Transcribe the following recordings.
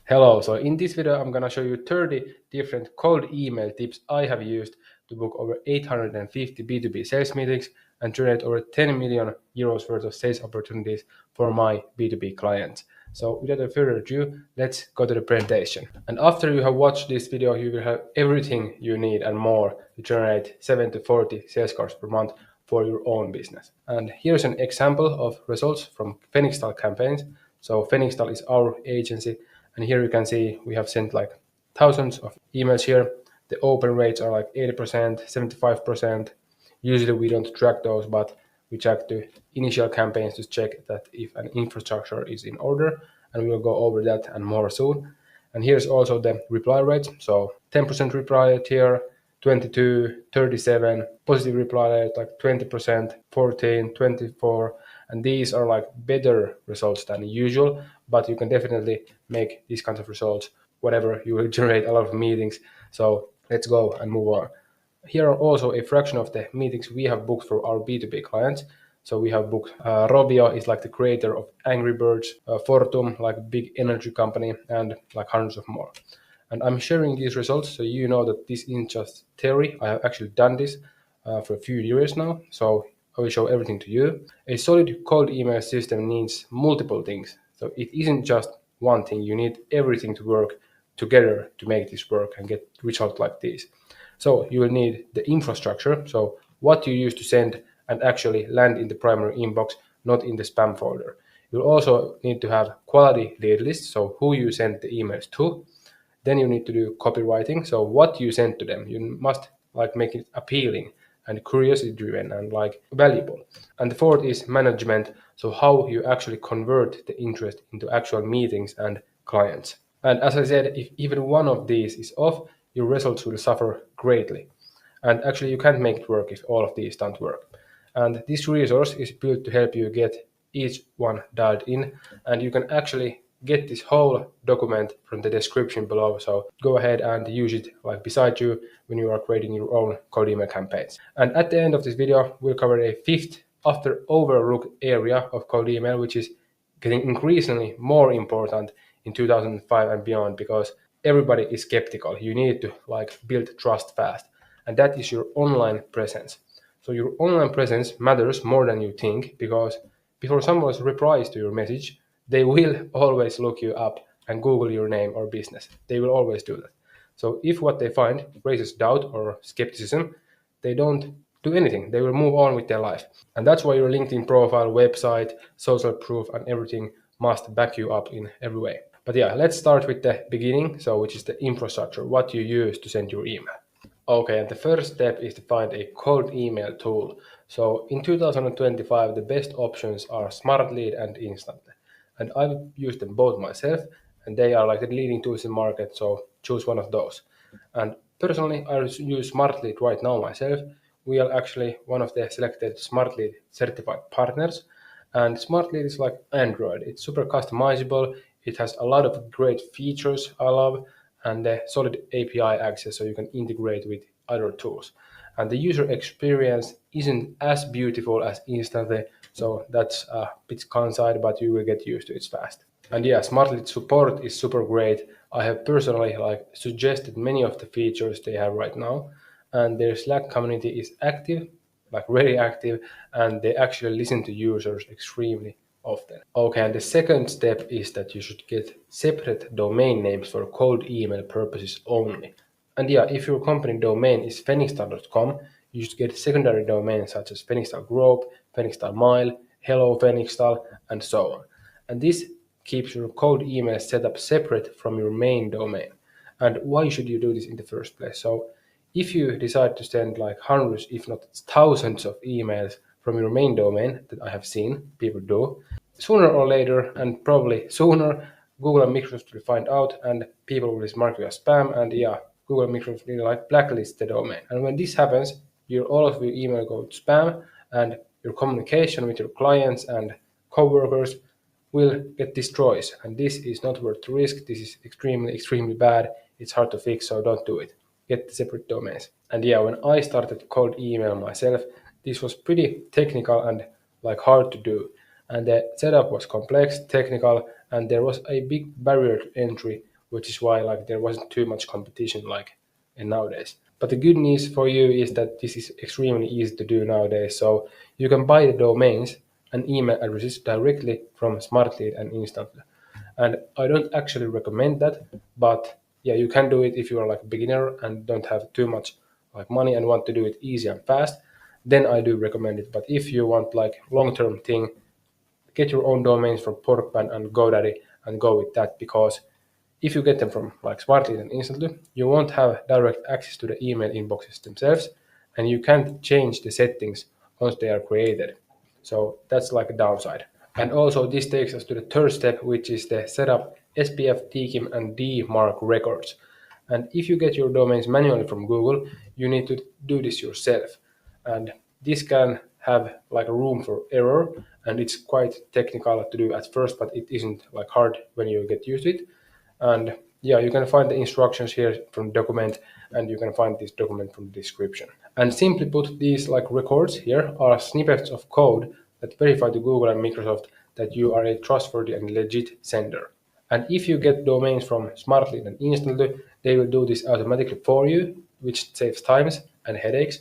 Hello, so in this video I'm gonna show you 30 different cold email tips I have used to book over 850 B2B sales meetings and generate over 10 million euros worth of sales opportunities for my B2B clients. So without further ado, let's go to the presentation. And after you have watched this video, you will have everything you need and more to generate 7 to 40 sales calls per month for your own business. And here's an example of results from Phoenixtal campaigns. So Phoenixtal is our agency, and here you can see we have sent like thousands of emails here. The open rates are like 80%, 75%. Usually we don't track those, but we track the initial campaigns to check that if an infrastructure is in order, and we will go over that and more soon. And here's also the reply rate. So 10% reply rate here, 22, 37, positive reply rate like 20%, 14, 24, and these are like better results than usual, but you can definitely make these kinds of results whatever you will generate a lot of meetings. So let's go and move on. Here are also a fraction of the meetings we have booked for our B2B clients. So we have booked Rovio is like the creator of Angry Birds, Fortum, like big energy company, and like hundreds of more. And I'm sharing these results so you know that this isn't just theory. I have actually done this for a few years now. So I will show everything to you. A solid cold email system needs multiple things. So it isn't just one thing. You need everything to work together to make this work and get results like this. So you will need the infrastructure, so what you use to send and actually land in the primary inbox, not in the spam folder. You'll also need to have quality lead lists, so who you send the emails to. Then you need to do copywriting, so what you send to them. You must like make it appealing and curiosity driven and like valuable. And the fourth is management, so how you actually convert the interest into actual meetings and clients. And as I said, if even one of these is off, your results will suffer greatly. And actually, you can't make it work if all of these don't work. And this resource is built to help you get each one dialed in. And you can actually get this whole document from the description below. So go ahead and use it like beside you when you are creating your own cold email campaigns. And at the end of this video, we'll cover a fifth after overlooked area of cold email, which is getting increasingly more important in 2005 and beyond because everybody is skeptical. You need to like build trust fast, and that is your online presence. So your online presence matters more than you think because before someone replies to your message, they will always look you up and Google your name or business. They will always do that. So if what they find raises doubt or skepticism, they don't do anything. They will move on with their life. And that's why your LinkedIn profile, website, social proof, and everything must back you up in every way. But yeah, let's start with the beginning, so which is the infrastructure, what you use to send your email. Okay, and the first step is to find a cold email tool. So in 2025, the best options are SmartLead and Instantly. And I've used them both myself, and they are like the leading tools in the market, so choose one of those. And personally, I use SmartLead right now myself. We are actually one of the selected SmartLead certified partners. And SmartLead is like Android. It's super customizable. It has a lot of great features I love, and the solid API access so you can integrate with other tools. And the user experience isn't as beautiful as Instantly, so that's a bit concise, but you will get used to it fast. And yeah, SmartLead support is super great. I have personally like suggested many of the features they have right now, and their Slack community is active, like very active, and they actually listen to users extremely often. Okay, and the second step is that you should get separate domain names for cold email purposes only. And yeah, if your company domain is phoenixstar.com, you should get secondary domains such as Phoenixstar Group, Phoenixstar Mile, Hello Phoenixstar, and so on. And this keeps your cold email set up separate from your main domain. And why should you do this in the first place? So if you decide to send like hundreds, if not thousands of emails from your main domain that I have seen people do, sooner or later, and probably sooner, Google and Microsoft will find out and people will mark you as spam, and yeah, Google and Microsoft will like blacklist the domain. And when this happens, all of your email go to spam and your communication with your clients and coworkers will get destroyed. And this is not worth the risk. This is extremely bad. It's hard to fix, so don't do it. Get the separate domains. And yeah, when I started cold email myself, this was pretty technical and like hard to do. And the setup was complex, technical, and there was a big barrier to entry which is why like there wasn't too much competition like in nowadays. But the good news for you is that this is extremely easy to do nowadays. So you can buy the domains and email addresses directly from Smartlead and instantly. And I don't actually recommend that, but yeah, you can do it if you are like a beginner and don't have too much like money and want to do it easy and fast. Then I do recommend it. But if you want like long-term thing, get your own domains from Porkban and GoDaddy and go with that, because if you get them from like Smartly and instantly, you won't have direct access to the email inboxes themselves, and you can't change the settings once they are created. So that's like a downside. And also this takes us to the third step, which is the setup SPF, DKIM, and DMARC records. And if you get your domains manually from Google, you need to do this yourself. And this can have like a room for error, and it's quite technical to do at first, but it isn't like hard when you get used to it. And yeah, you can find the instructions here from document, and you can find this document from the description. And simply put, these like records here are snippets of code that verify to Google and Microsoft that you are a trustworthy and legit sender. And if you get domains from Smartly and instantly, they will do this automatically for you, which saves times and headaches.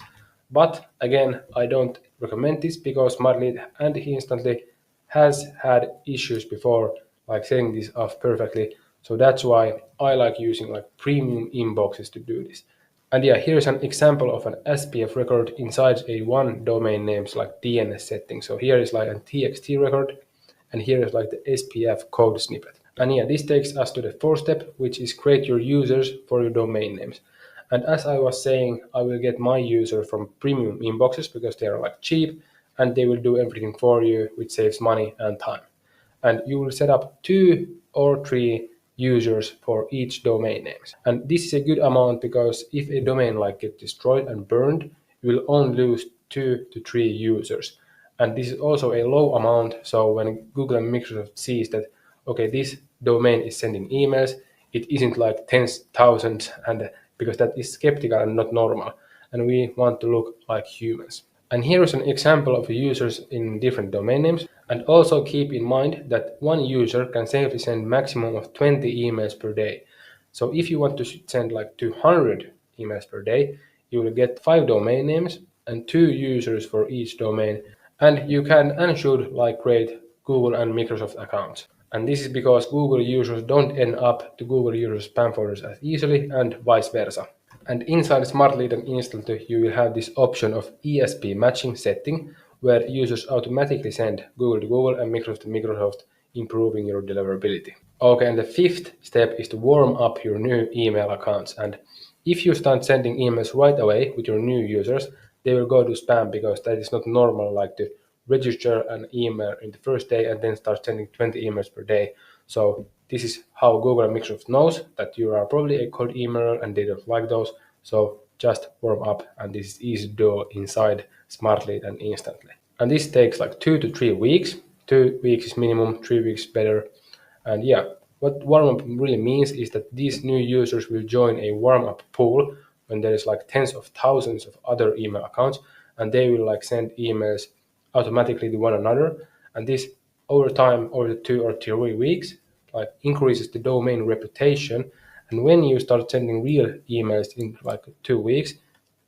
But again, I don't recommend this because Smartly and instantly has had issues before, like setting this off perfectly. So that's why I like using like premium inboxes to do this. And yeah, here's an example of an SPF record inside a one domain name's like DNS setting. So here is like a TXT record, and here is like the SPF code snippet. And yeah, this takes us to the fourth step, which is create your users for your domain names. And as I was saying, I will get my user from premium inboxes because they are like cheap and they will do everything for you, which saves money and time. And you will set up 2 or 3 users for each domain names. And this is a good amount because if a domain like get destroyed and burned, you will only lose 2 to 3 users. And this is also a low amount. So when Google and Microsoft sees that, okay, this domain is sending emails, it isn't like tens, thousands, and because that is skeptical and not normal. And we want to look like humans. And here is an example of users in different domain names. And also keep in mind that one user can safely send maximum of 20 emails per day. So if you want to send like 200 emails per day, you will get 5 domain names and 2 users for each domain. And you can and should like create Google and Microsoft accounts. And this is because Google users don't end up to Google users' spam folders as easily and vice versa. And inside Smartlead and instantly, you will have this option of ESP matching setting, where users automatically send Google to Google and Microsoft to Microsoft, improving your deliverability. Okay, and the fifth step is to warm up your new email accounts. And if you start sending emails right away with your new users, they will go to spam because that is not normal, like to register an email in the first day and then start sending 20 emails per day. So this is how Google and Microsoft knows that you are probably a cold emailer and they don't like those. So just warm up, and this is easy to do inside Smartly and instantly. And this takes like 2 to 3 weeks. 2 weeks is minimum, 3 weeks better. And yeah, what warm up really means is that these new users will join a warm up pool when there is like tens of thousands of other email accounts, and they will like send emails automatically to one another. And this over time, over the 2 or 3 weeks, like increases the domain reputation. And when you start sending real emails in like 2 weeks,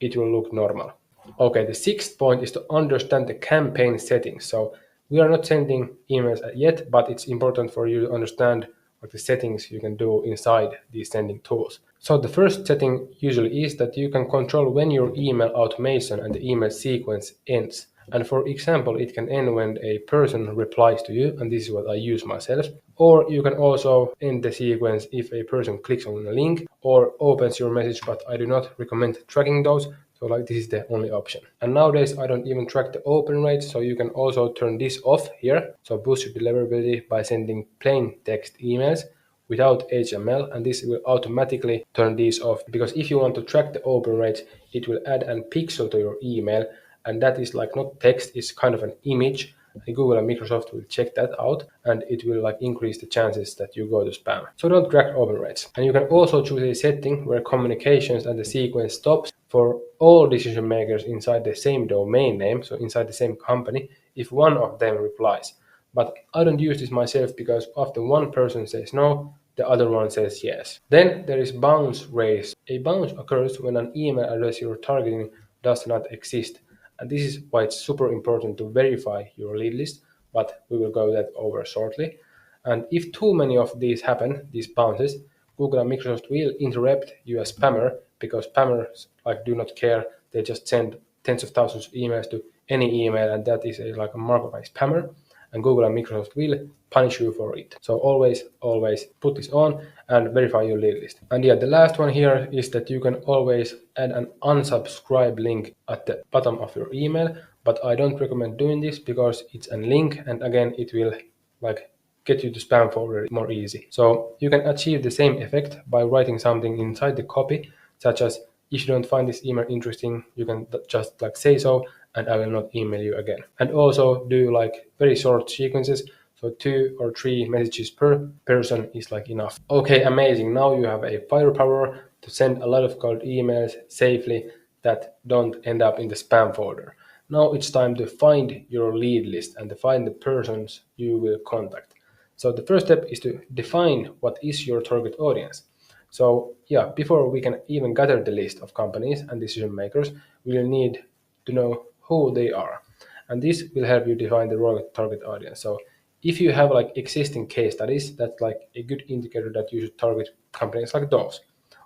it will look normal. Okay, the sixth point is to understand the campaign settings. So we are not sending emails yet, but it's important for you to understand what the settings you can do inside these sending tools. So the first setting usually is that you can control when your email automation and the email sequence ends. And for example, it can end when a person replies to you, and this is what I use myself. Or you can also end the sequence if a person clicks on a link or opens your message, but I do not recommend tracking those. So like this is the only option. And nowadays I don't even track the open rate, so you can also turn this off here. So boost your deliverability by sending plain text emails without HTML, and this will automatically turn these off, because if you want to track the open rates, it will add a pixel to your email, and that is like not text, it's kind of an image. And Google and Microsoft will check that out, and it will like increase the chances that you go to spam. So don't track open rates. And you can also choose a setting where communications and the sequence stops for all decision makers inside the same domain name, so inside the same company, if one of them replies. But I don't use this myself because after one person says no, the other one says yes. Then there is bounce rate. A bounce occurs when an email address you're targeting does not exist. And this is why it's super important to verify your lead list, but we will go that over shortly. And if too many of these happen, these bounces, Google and Microsoft will interrupt you as spammer, because spammers do not care. They just send tens of thousands of emails to any email, and that is a mark of a spammer. And Google and Microsoft will punish you for it. So always put this on and verify your lead list. And yeah, the last one here is that you can always add an unsubscribe link at the bottom of your email, but I don't recommend doing this because it's a link, and again it will get you to spam folder more easy. So you can achieve the same effect by writing something inside the copy, such as, if you don't find this email interesting, you can just say so, and I will not email you again. And also do very short sequences, so 2 or 3 messages per person is enough. Okay, amazing. Now you have a firepower to send a lot of cold emails safely that don't end up in the spam folder. Now it's time to find your lead list and to find the persons you will contact. So the first step is to define what is your target audience. So yeah, before we can even gather the list of companies and decision makers, we will need to know who they are. And this will help you define the right target audience. So if you have existing case studies, that's a good indicator that you should target companies like those.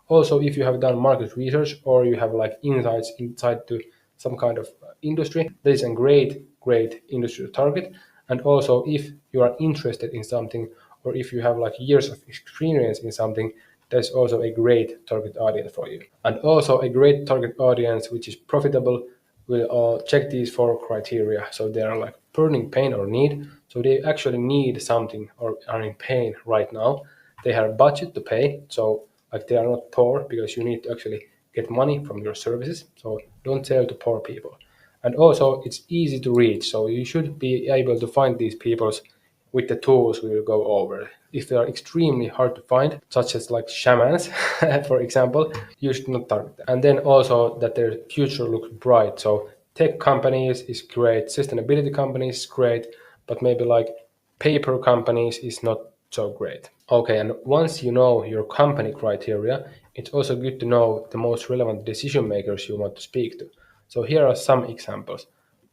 Also, if you have done market research or you have insights inside to some kind of industry, that is a great industry to target. And also, if you are interested in something, or if you have years of experience in something, that's also a great target audience for you. And also a great target audience which is profitable will check these 4 criteria. So they are burning pain or need. So they actually need something or are in pain right now. They have a budget to pay. So they are not poor, because you need to actually get money from your services. So don't sell to poor people. And also it's easy to reach. So you should be able to find these people with the tools we will go over. If they are extremely hard to find, such as shamans, for example, you should not target them. And then also that their future looks bright. So tech companies is great, sustainability companies is great, but maybe paper companies is not so great. Okay, and once you know your company criteria, it's also good to know the most relevant decision makers you want to speak to. So here are some examples.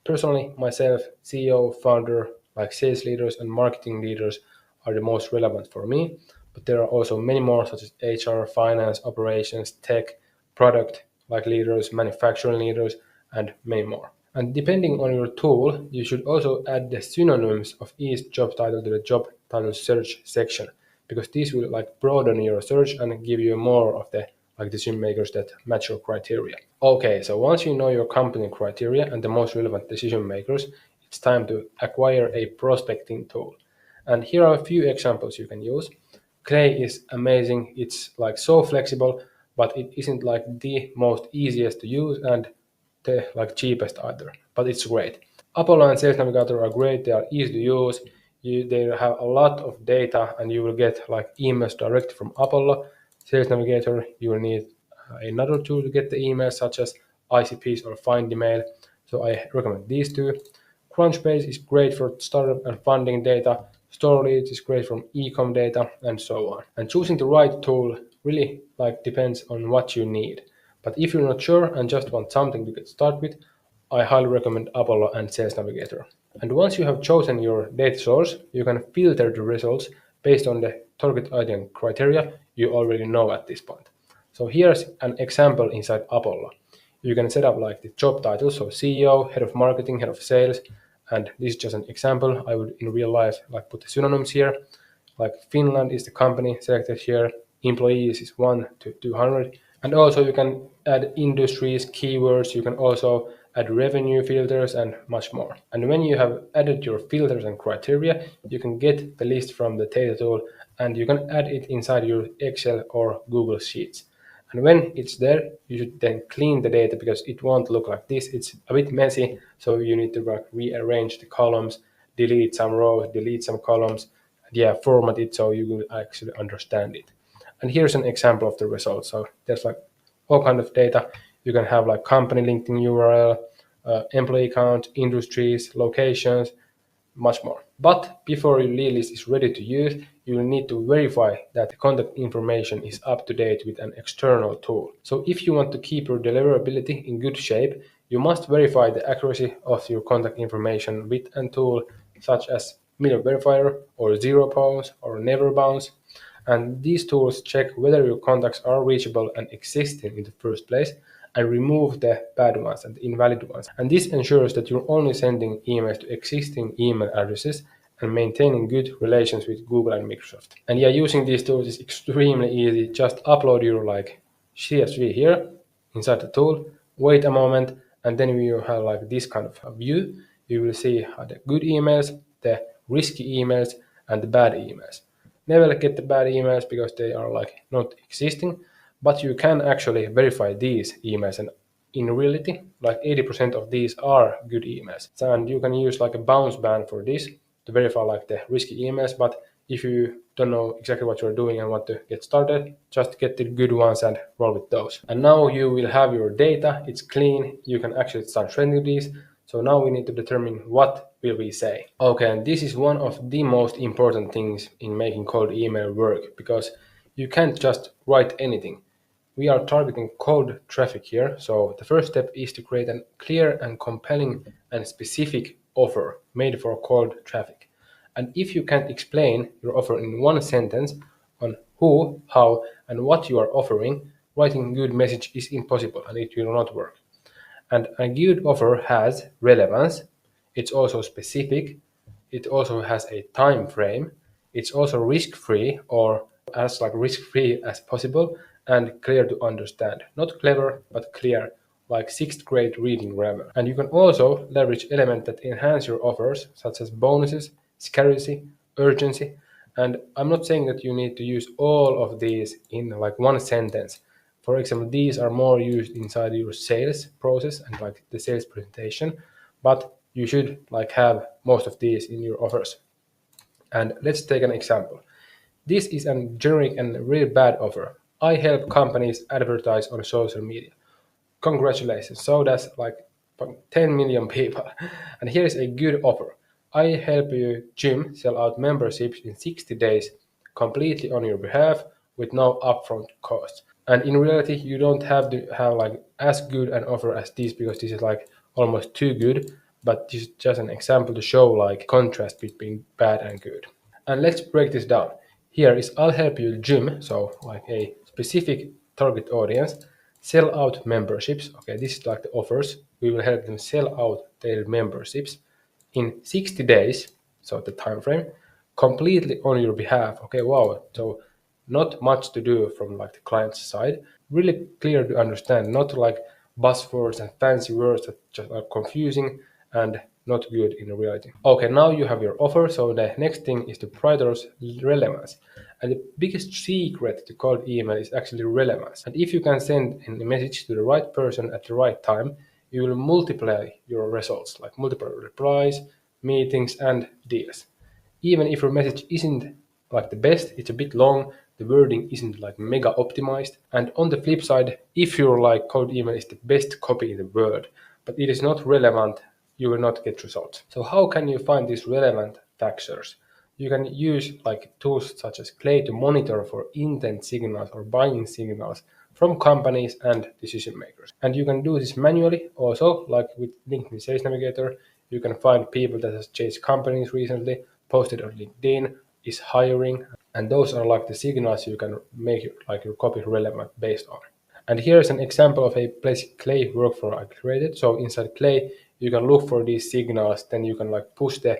Personally, myself, CEO, founder, sales leaders and marketing leaders are the most relevant for me, but there are also many more, such as HR, finance, operations, tech, product leaders, manufacturing leaders, and many more. And depending on your tool, you should also add the synonyms of each job title to the job title search section, because these will broaden your search and give you more of the decision makers that match your criteria. Okay, so once you know your company criteria and the most relevant decision makers, it's time to acquire a prospecting tool. And here are a few examples you can use. Clay is amazing. It's so flexible, but it isn't the most easiest to use and the cheapest either, but it's great. Apollo and Sales Navigator are great. They are easy to use. They have a lot of data, and you will get emails directly from Apollo. Sales Navigator, you will need another tool to get the emails, such as ICPs or Find Email. So I recommend these two. Crunchbase is great for startup and funding data. StoreLeads is great from e-com data, and so on. And choosing the right tool really depends on what you need. But if you're not sure and just want something to get started with, I highly recommend Apollo and Sales Navigator. And once you have chosen your data source, you can filter the results based on the target audience criteria you already know at this point. So here's an example inside Apollo. You can set up the job titles, so CEO, head of marketing, head of sales, and this is just an example. I would in real life put the synonyms here. Finland is the company selected here. Employees is 1 to 200. And also you can add industries, keywords. You can also add revenue filters and much more. And when you have added your filters and criteria, you can get the list from the data tool and you can add it inside your Excel or Google Sheets. And when it's there, you should then clean the data, because it won't look like this. It's a bit messy, so you need to rearrange the columns, delete some rows, delete some columns, and yeah, format it so you will actually understand it. And here's an example of the results. So there's all kind of data. You can have company LinkedIn URL, employee count, industries, locations, much more. But before your lead list is ready to use, you will need to verify that the contact information is up to date with an external tool. So if you want to keep your deliverability in good shape, you must verify the accuracy of your contact information with a tool such as Minute Verifier or Zero Bounce or Never Bounce. And these tools check whether your contacts are reachable and existing in the first place and remove the bad ones and the invalid ones. And this ensures that you're only sending emails to existing email addresses and maintaining good relations with Google and Microsoft. And yeah, using these tools is extremely easy. Just upload your CSV here inside the tool, wait a moment, and then you have this kind of view. You will see the good emails, the risky emails, and the bad emails. Never get the bad emails because they are not existing, but you can actually verify these emails, and in reality 80% of these are good emails. And you can use a bounce band for this to verify the risky emails. But if you don't know exactly what you're doing and want to get started, just get the good ones and roll with those. And now you will have your data, it's clean, you can actually start trending these. So now we need to determine what will we say. Okay, and this is one of the most important things in making cold email work, because you can't just write anything. We are targeting cold traffic here, so the first step is to create a clear and compelling and specific offer made for cold traffic. And if you can't explain your offer in one sentence on who, how, and what you are offering, writing a good message is impossible and it will not work. And a good offer has relevance, it's also specific, it also has a time frame, it's also risk-free or as risk-free as possible, and clear to understand. Not clever, but clear, like sixth grade reading grammar. And you can also leverage elements that enhance your offers, such as bonuses, scarcity, urgency. And I'm not saying that you need to use all of these in one sentence. For example, these are more used inside your sales process and the sales presentation, but you should have most of these in your offers. And let's take an example. This is a generic and really bad offer. I help companies advertise on social media. Congratulations. So does 10 million people. And here is a good offer. I help you gym sell out memberships in 60 days completely on your behalf with no upfront costs. And in reality, you don't have to have as good an offer as this, because this is almost too good. But this is just an example to show contrast between bad and good. And let's break this down. Here is I'll help you gym, so a specific target audience, sell out memberships. Okay, this is the offers. We will help them sell out their memberships in 60 days, so the time frame, completely on your behalf. Okay, wow. So not much to do from the client's side. Really clear to understand, not buzzwords and fancy words that just are confusing and not good in reality. Okay, now you have your offer, so the next thing is to prioritize relevance. And the biggest secret to cold email is actually relevance. And if you can send a message to the right person at the right time, you will multiply your results, like multiple replies, meetings, and deals. Even if your message isn't the best, it's a bit long, the wording isn't mega optimized. And on the flip side, if your cold email is the best copy in the world, but it is not relevant, you will not get results. So how can you find these relevant factors? You can use tools such as Clay to monitor for intent signals or buying signals from companies and decision makers. And you can do this manually also, like with LinkedIn Sales Navigator. You can find people that has changed companies recently, posted on LinkedIn, is hiring, and those are the signals you can make your copy relevant based on. And here is an example of a place Clay workflow I created. So inside Clay, you can look for these signals, then you can push the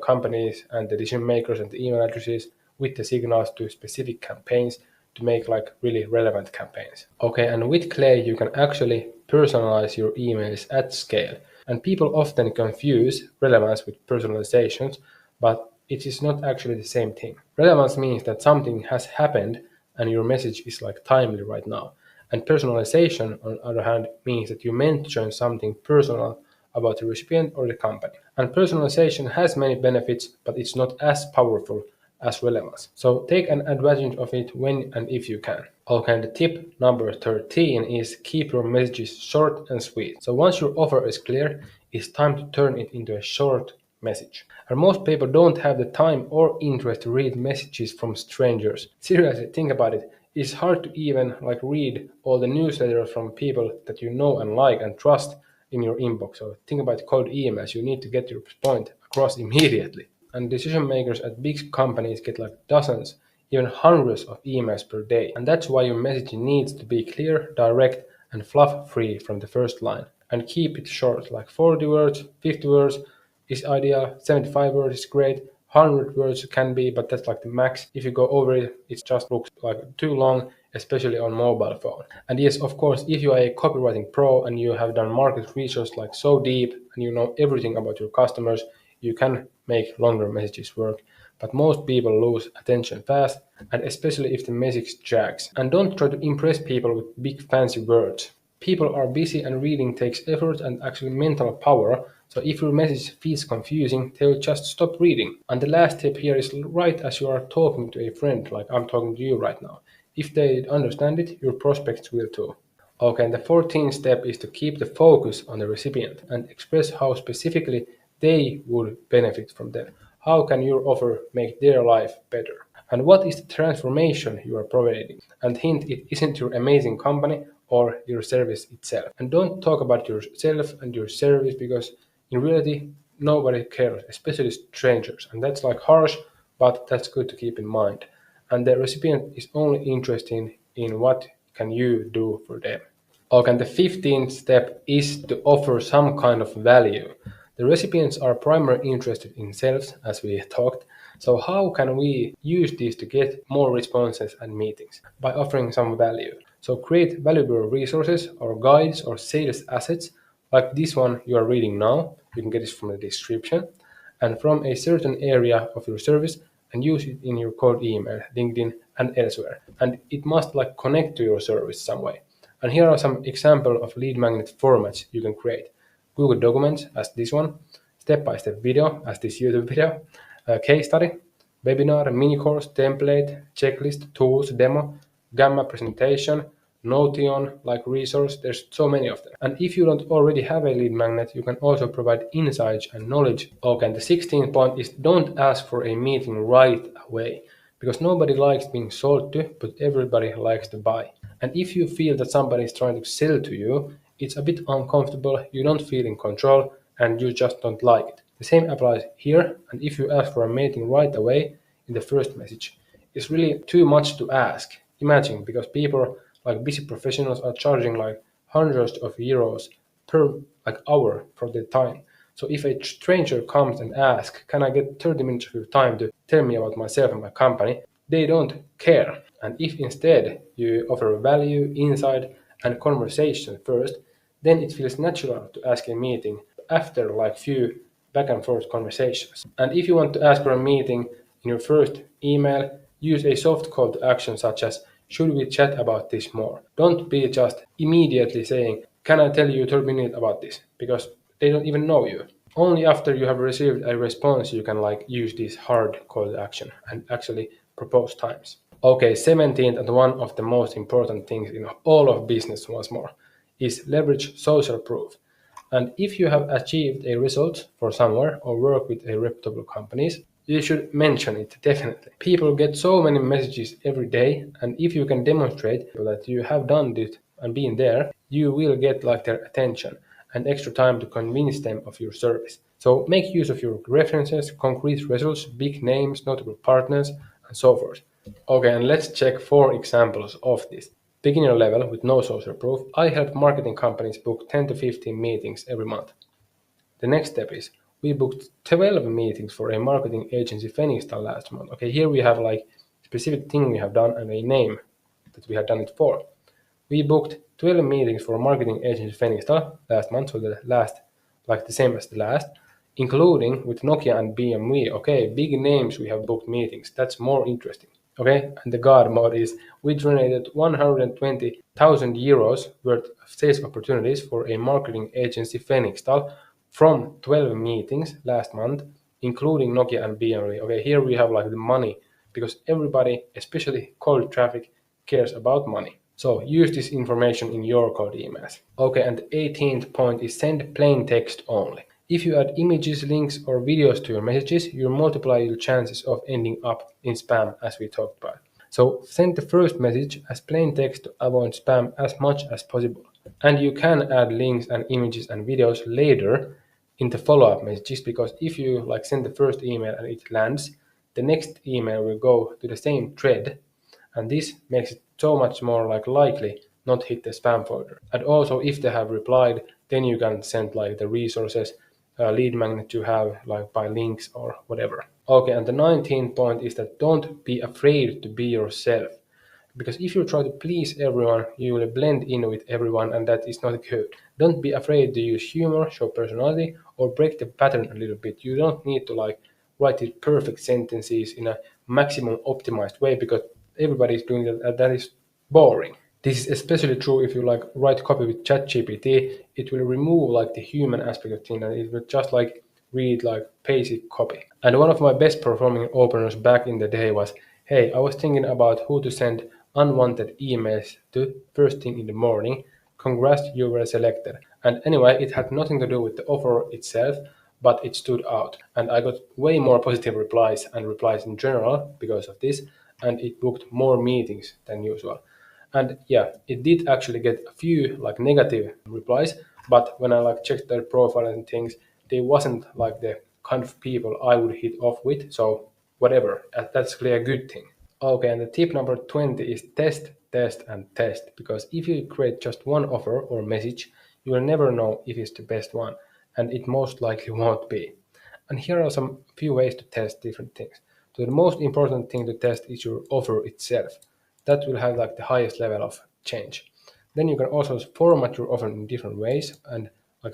companies and the decision makers and the email addresses with the signals to specific campaigns to make really relevant campaigns. Okay, and with Clay, you can actually personalize your emails at scale. And people often confuse relevance with personalizations, but it is not actually the same thing. Relevance means that something has happened and your message is timely right now. And personalization, on the other hand, means that you mention something personal about the recipient or the company. And personalization has many benefits, but it's not as powerful as relevance. So take an advantage of it when and if you can. Okay, and the tip number 13 is keep your messages short and sweet. So once your offer is clear, it's time to turn it into a short message. And most people don't have the time or interest to read messages from strangers. Seriously, think about it. It's hard to even read all the newsletters from people that you know and like and trust in your inbox. So think about cold emails. You need to get your point across immediately. And decision makers at big companies get dozens, even hundreds of emails per day. And that's why your message needs to be clear, direct, and fluff free from the first line. And keep it short, like 40 words, 50 words is ideal, 75 words is great, 100 words can be, but that's the max. If you go over it, it just looks too long, especially on mobile phone. And yes, of course, if you are a copywriting pro and you have done market research so deep and you know everything about your customers, you can make longer messages work. But most people lose attention fast, and especially if the message drags. And don't try to impress people with big fancy words. People are busy and reading takes effort and actually mental power, so if your message feels confusing, they will just stop reading. And the last tip here is write as you are talking to a friend, like I'm talking to you right now. If they understand it, your prospects will too. Okay, and the 14th step is to keep the focus on the recipient and express how specifically they would benefit from them. How can your offer make their life better? And what is the transformation you are providing? And hint, it isn't your amazing company or your service itself. And don't talk about yourself and your service because in reality, nobody cares, especially strangers. And that's harsh, but that's good to keep in mind. And the recipient is only interested in what can you do for them. Okay, and the 15th step is to offer some kind of value. The recipients are primarily interested in sales, as we talked. So how can we use this to get more responses and meetings? By offering some value. So create valuable resources or guides or sales assets like this one you are reading now. You can get it from the description and from a certain area of your service and use it in your cold email, LinkedIn, and elsewhere. And it must connect to your service some way. And here are some examples of lead magnet formats you can create. Google Documents as this one, step-by-step video as this YouTube video, case study, webinar, mini course, template, checklist, tools, demo, Gamma presentation, Notion resource. There's so many of them. And if you don't already have a lead magnet, you can also provide insights and knowledge. Okay, and the 16th point is don't ask for a meeting right away because nobody likes being sold to, but everybody likes to buy. And if you feel that somebody is trying to sell to you, it's a bit uncomfortable, you don't feel in control, and you just don't like it. The same applies here, and if you ask for a meeting right away in the first message, it's really too much to ask. Imagine, because people busy professionals are charging hundreds of euros per hour for their time. So if a stranger comes and asks, can I get 30 minutes of your time to tell me about myself and my company? They don't care. And if instead you offer value, insight, and conversation first, then it feels natural to ask a meeting after few back and forth conversations. And if you want to ask for a meeting in your first email, use a soft call to action such as, should we chat about this more? Don't be just immediately saying, can I tell you 30 minutes about this? Because they don't even know you. Only after you have received a response you can use this hard call to action and actually propose times. Okay, 17th and one of the most important things in all of business once more is leverage social proof. And if you have achieved a result for somewhere or work with a reputable companies, you should mention it definitely. People get so many messages every day, and if you can demonstrate that you have done this and been there, you will get their attention and extra time to convince them of your service. So make use of your references, concrete results, big names, notable partners, and so forth. Okay, and let's check 4 examples of this. Beginner level with no social proof, I help marketing companies book 10 to 15 meetings every month. The next step is we booked 12 meetings for a marketing agency Phoenixtal last month. Okay, here we have specific thing we have done and a name that we have done it for. We booked 12 meetings for marketing agency Phoenixtal last month, so the last the same as the last, including with Nokia and BMW. Okay, big names we have booked meetings. That's more interesting. Okay, and the God mode is we generated 120,000 euros worth of sales opportunities for a marketing agency Phoenixtal from 12 meetings last month, including Nokia and BMW. Okay, here we have the money because everybody, especially cold traffic, cares about money. So use this information in your cold emails. Okay, and the 18th point is send plain text only. If you add images, links, or videos to your messages, you multiply your chances of ending up in spam, as we talked about. So send the first message as plain text to avoid spam as much as possible. And you can add links and images and videos later in the follow-up messages, because if you send the first email and it lands, the next email will go to the same thread, and this makes it so much more likely not hit the spam folder. And also, if they have replied, then you can send the resources, lead magnet you have by links or whatever. Okay, and the 19th point is that don't be afraid to be yourself. Because if you try to please everyone, you will blend in with everyone, and that is not good. Don't be afraid to use humor, show personality, or break the pattern a little bit. You don't need to write these perfect sentences in a maximum optimized way, because everybody is doing that, and that is boring. This is especially true if you write copy with ChatGPT. It will remove the human aspect of things, and it will just read basic copy. And one of my best performing openers back in the day was, hey, I was thinking about who to send unwanted emails to first thing in the morning. Congrats, you were selected. And anyway, it had nothing to do with the offer itself, but it stood out. And I got way more positive replies and replies in general because of this, and it booked more meetings than usual. And yeah, it did actually get a few negative replies, but when I checked their profile and things, they wasn't the kind of people I would hit off with. So whatever, that's clearly a good thing. Okay, and the tip number 20 is test, test, and test. Because if you create just one offer or message, you will never know if it's the best one, and it most likely won't be. And here are some few ways to test different things. So the most important thing to test is your offer itself. That will have the highest level of change. Then you can also format your offer in different ways and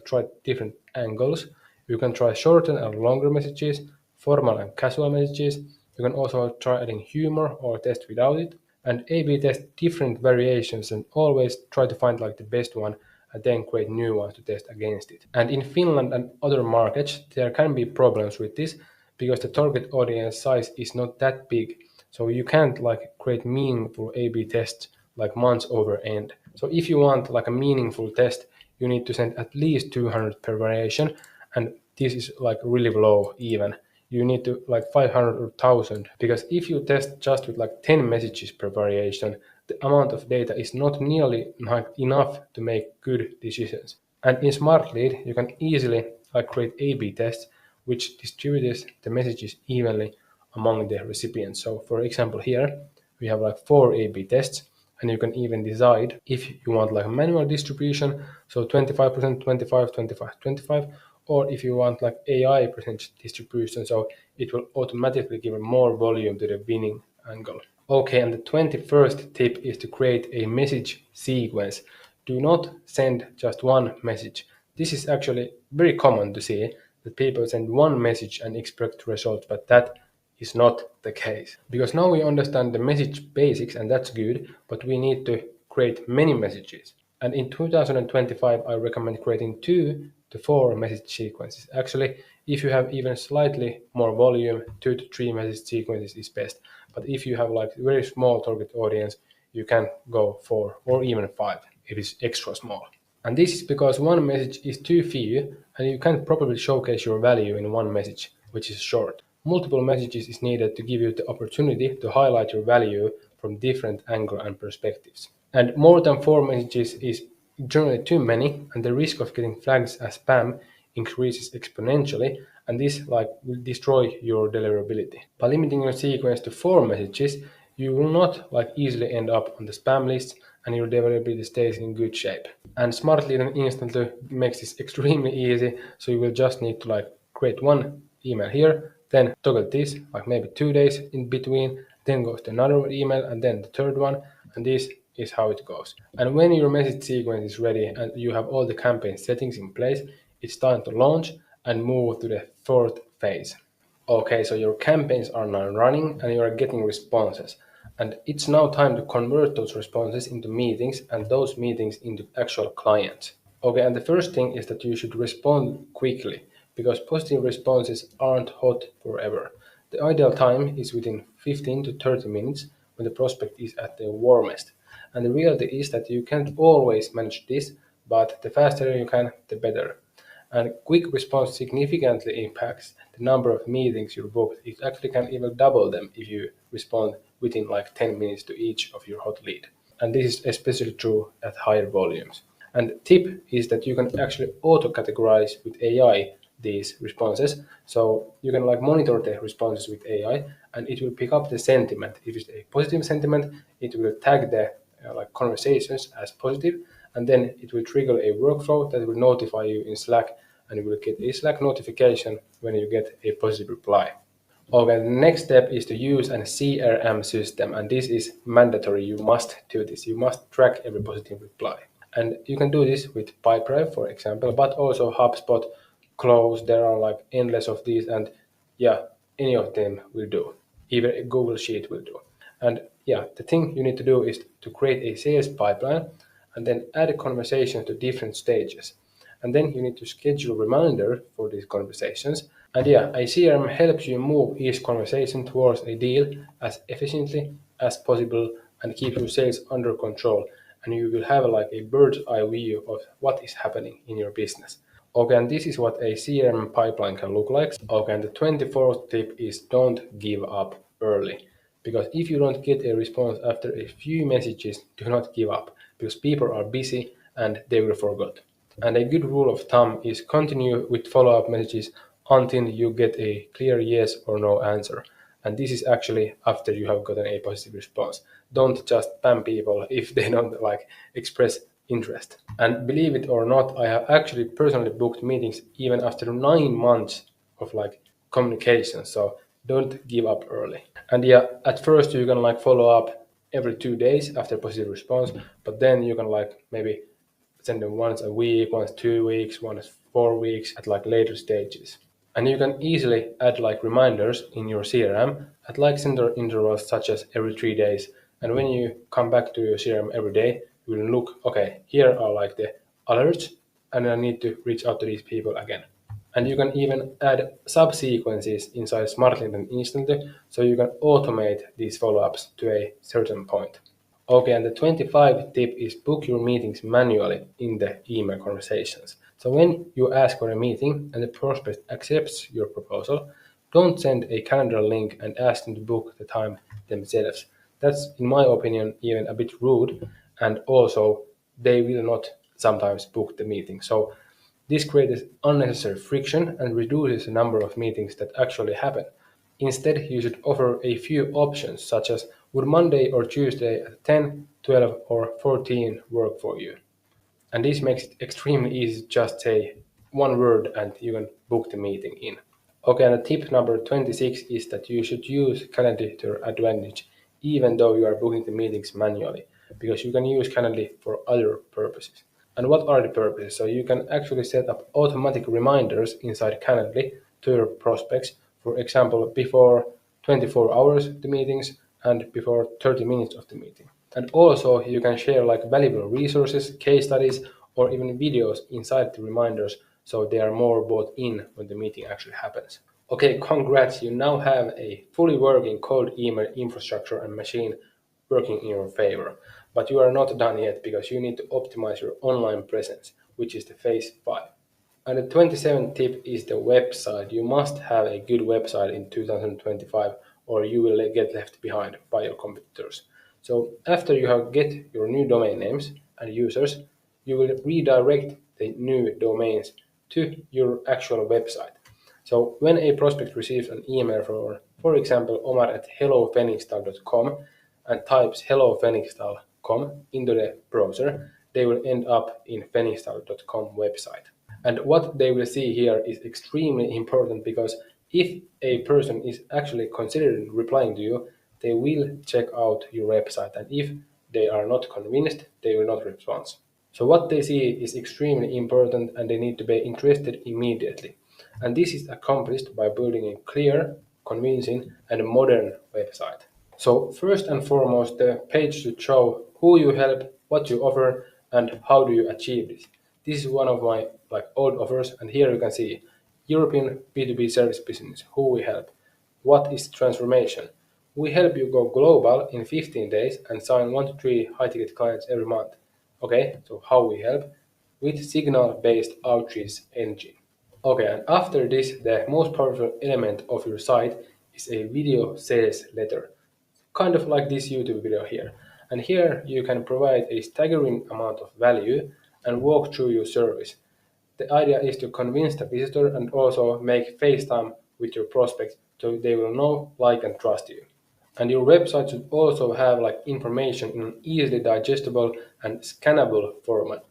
try different angles. You can try shorter and longer messages, formal and casual messages. You can also try adding humor or test without it, and A/B test different variations and always try to find the best one and then create new ones to test against it. And in Finland and other markets, there can be problems with this because the target audience size is not that big. So you can't create meaningful A/B tests months over end. So if you want a meaningful test, you need to send at least 200 per variation, and this is really low even. You need to 500 or 1000, because if you test just with 10 messages per variation, the amount of data is not nearly enough to make good decisions. And in Smart Lead, you can easily create A/B tests which distributes the messages evenly among the recipients. So for example, here we have 4 A/B tests, and you can even decide if you want manual distribution, so 25%, 25, 25, 25, or if you want AI percentage distribution, so it will automatically give more volume to the winning angle. Okay, and the 21st tip is to create a message sequence. Do not send just one message. This is actually very common to see that people send one message and expect results, but that is not the case. Because now we understand the message basics, and that's good, but we need to create many messages. And in 2025, I recommend creating 2 to 4 message sequences. Actually, if you have even slightly more volume, 2 to 3 message sequences is best. But if you have very small target audience, you can go 4 or even 5. It is extra small. And this is because one message is too few, and you can't properly showcase your value in one message, which is short. Multiple messages is needed to give you the opportunity to highlight your value from different angles and perspectives. And more than 4 messages is generally too many, and the risk of getting flagged as spam increases exponentially, and this will destroy your deliverability. By limiting your sequence to 4 messages, you will not easily end up on the spam list, and your deliverability stays in good shape. And Smart Lead and Instantly makes this extremely easy, so you will just need to create one email here, then toggle this maybe 2 days in between, then goes to another email, and then the third one, and this is how it goes. And when your message sequence is ready and you have all the campaign settings in place, it's time to launch and move to the fourth phase. Okay, so your campaigns are now running and you are getting responses. And it's now time to convert those responses into meetings and those meetings into actual clients. Okay, and the first thing is that you should respond quickly, because positive responses aren't hot forever. The ideal time is within 15 to 30 minutes when the prospect is at their warmest. And the reality is that you can't always manage this, but the faster you can, the better. And quick response significantly impacts the number of meetings you booked. It actually can even double them if you respond within like 10 minutes to each of your hot lead. And this is especially true at higher volumes. And tip is that you can actually auto-categorize with AI these responses. So you can like monitor the responses with AI, and it will pick up the sentiment. If it's a positive sentiment, it will tag the like conversations as positive, and then it will trigger a workflow that will notify you in Slack, and you will get a Slack notification when you get a positive reply. Okay, the next step is to use an CRM system, and this is mandatory. You must do this. You must track every positive reply. And you can do this with Pipedrive, for example, but also HubSpot, Close. There are like endless of these, and yeah, any of them will do. Even a Google Sheet will do. And yeah, the thing you need to do is to create a sales pipeline and then add a conversation to different stages. And then you need to schedule a reminder for these conversations. And yeah, a CRM helps you move each conversation towards a deal as efficiently as possible and keep your sales under control. And you will have like a bird's eye view of what is happening in your business. Okay, and this is what a CRM pipeline can look like. Okay, and the 24th tip is don't give up early. Because if you don't get a response after a few messages, do not give up. Because people are busy and they will forget. And a good rule of thumb is continue with follow-up messages until you get a clear yes or no answer. And this is actually after you have gotten a positive response. Don't just spam people if they don't like express interest. And believe it or not, I have actually personally booked meetings even after 9 months of like communication. So don't give up early. And yeah, at first you can like follow up every 2 days after positive response, but then you can like maybe send them once a week, once 2 weeks, once 4 weeks at like later stages. And you can easily add like reminders in your CRM at like similar intervals such as every 3 days. And when you come back to your CRM every day, you will look, okay, here are like the alerts, and I need to reach out to these people again. And you can even add subsequences inside SmartLinkedIn instantly, so you can automate these follow-ups to a certain point. Okay, and the 25th tip is book your meetings manually in the email conversations. So when you ask for a meeting and the prospect accepts your proposal, don't send a calendar link and ask them to book the time themselves. That's, in my opinion, even a bit rude, and also they will not sometimes book the meeting. So this creates unnecessary friction and reduces the number of meetings that actually happen. Instead, you should offer a few options, such as would Monday or Tuesday at 10, 12, or 14 work for you? And this makes it extremely easy to just say one word and you can book the meeting in. Okay, and tip number 26 is that you should use Calendly to your advantage, even though you are booking the meetings manually, because you can use Calendly for other purposes. And what are the purposes? So you can actually set up automatic reminders inside Calendly to your prospects, for example, before 24 hours of the meetings and before 30 minutes of the meeting. And also you can share like valuable resources, case studies, or even videos inside the reminders so they are more bought in when the meeting actually happens. Okay, congrats, you now have a fully working cold email infrastructure and machine working in your favor. But you are not done yet because you need to optimize your online presence, which is the phase 5. And the 27th tip is the website. You must have a good website in 2025 or you will get left behind by your competitors. So after you have get your new domain names and users, you will redirect the new domains to your actual website. So when a prospect receives an email from, for example, Omar at hellophoenixstyle.com and types hellophoenixstyle.com into the browser, they will end up in phoenixstyle.com website. And what they will see here is extremely important because if a person is actually considering replying to you, they will check out your website. And if they are not convinced, they will not respond. So what they see is extremely important and they need to be interested immediately. And this is accomplished by building a clear, convincing, and modern website. So first and foremost, the page should show who you help, what you offer, and how do you achieve this. This is one of my old offers, and here you can see European B2B service business, who we help. What is transformation? We help you go global in 15 days and sign 1 to 3 high-ticket clients every month. Okay, so how we help? With signal-based outreach engine. Okay, and after this, the most powerful element of your site is a video sales letter, kind of like this YouTube video here. And here you can provide a staggering amount of value and walk through your service. The idea is to convince the visitor and also make FaceTime with your prospects so they will know, like, and trust you. And your website should also have like information in an easily digestible and scannable format.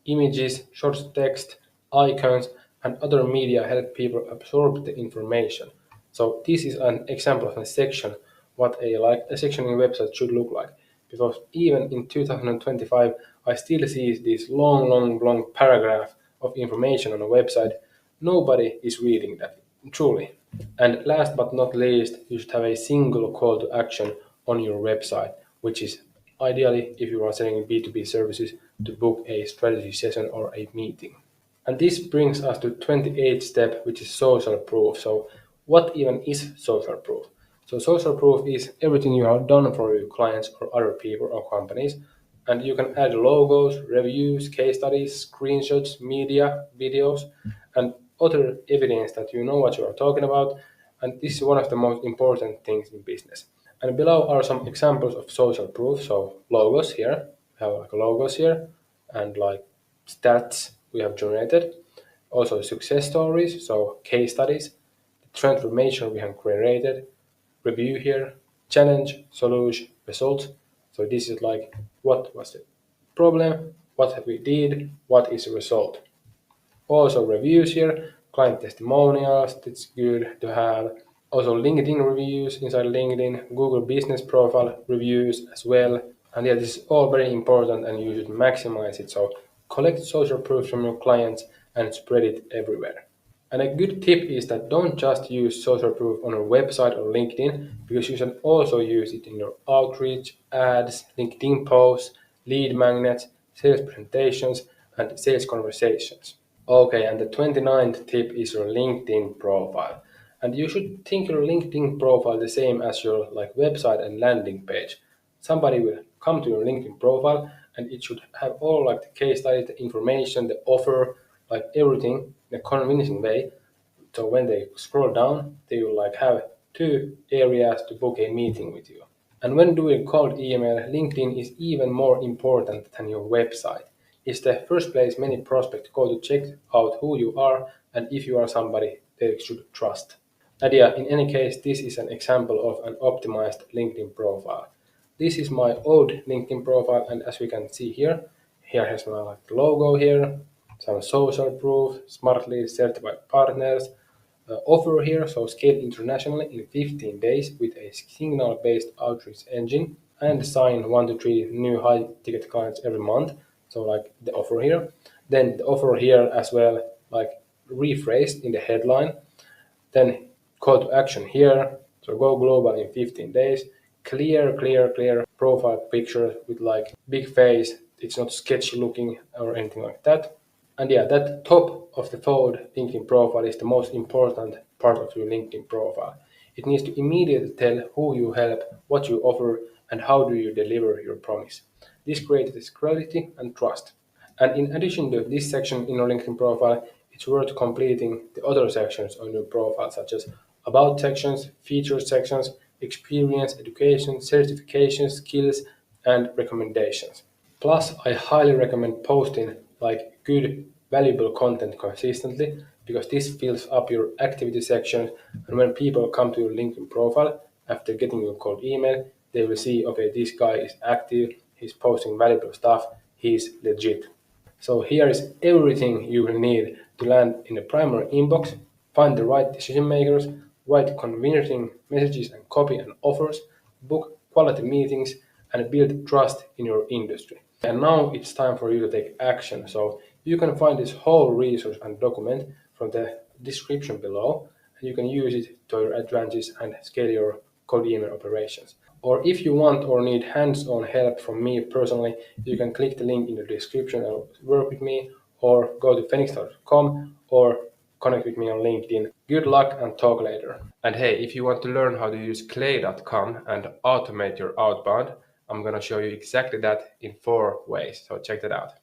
Images, short text, icons, and other media help people absorb the information. So this is an example of a section, what a section in a website should look like. Because even in 2025, I still see this long paragraph of information on a website. Nobody is reading that, truly. And last but not least, you should have a single call to action on your website, which is ideally if you are selling B2B services to book a strategy session or a meeting. And this brings us to 28th step, which is social proof. So what even is social proof? So social proof is everything you have done for your clients or other people or companies. And you can add logos, reviews, case studies, screenshots, media, videos, and other evidence that you know what you are talking about. And this is one of the most important things in business. And below are some examples of social proof. So logos here, we have like logos here, and like stats we have generated. Also success stories, so case studies, the transformation we have created, review here, challenge, solution, result. So this is like what was the problem, what have we did, what is the result. Also reviews here, client testimonials, that's good to have. Also LinkedIn reviews inside LinkedIn, Google Business Profile reviews as well. And yeah, this is all very important and you should maximize it. So collect social proof from your clients and spread it everywhere. And a good tip is that don't just use social proof on your website or LinkedIn because you can also use it in your outreach, ads, LinkedIn posts, lead magnets, sales presentations, and sales conversations. Okay, and the 29th tip is your LinkedIn profile. And you should think your LinkedIn profile the same as your like website and landing page. Somebody will come to your LinkedIn profile and it should have all like the case study, the information, the offer, like everything in a convincing way. So when they scroll down, they will like have two areas to book a meeting with you. And when doing cold email, LinkedIn is even more important than your website. It's the first place many prospects go to check out who you are and if you are somebody they should trust. And yeah, in any case, this is an example of an optimized LinkedIn profile. This is my old LinkedIn profile, and as we can see here, here has my like logo here, some social proof, smartly certified partners, offer here, so scale internationally in 15 days with a signal-based outreach engine and sign 1 to 3 new high-ticket clients every month. So like the offer here, then the offer here as well, like rephrased in the headline, then call to action here. So go global in 15 days. Clear profile picture with like big face. It's not sketchy looking or anything like that. And yeah, that top of the forward thinking profile is the most important part of your LinkedIn profile. It needs to immediately tell who you help, what you offer, and how do you deliver your promise. This creates credibility and trust. And in addition to this section in your LinkedIn profile, it's worth completing the other sections on your profile, such as about sections, features sections, experience, education, certifications, skills, and recommendations. Plus, I highly recommend posting like good, valuable content consistently because this fills up your activity section. And when people come to your LinkedIn profile after getting your cold email, they will see, okay, this guy is active, he's posting valuable stuff, he's legit. So here is everything you will need to land in the primary inbox, find the right decision makers, write convincing messages and copy and offers, book quality meetings, and build trust in your industry. And now it's time for you to take action. So you can find this whole resource and document from the description below, and you can use it to your advantage and scale your cold email operations. Or if you want or need hands-on help from me personally, you can click the link in the description and work with me, or go to phoenix.com or connect with me on LinkedIn. Good luck and talk later. And hey, if you want to learn how to use clay.com and automate your outbound, I'm gonna show you exactly that in 4 ways. So check that out.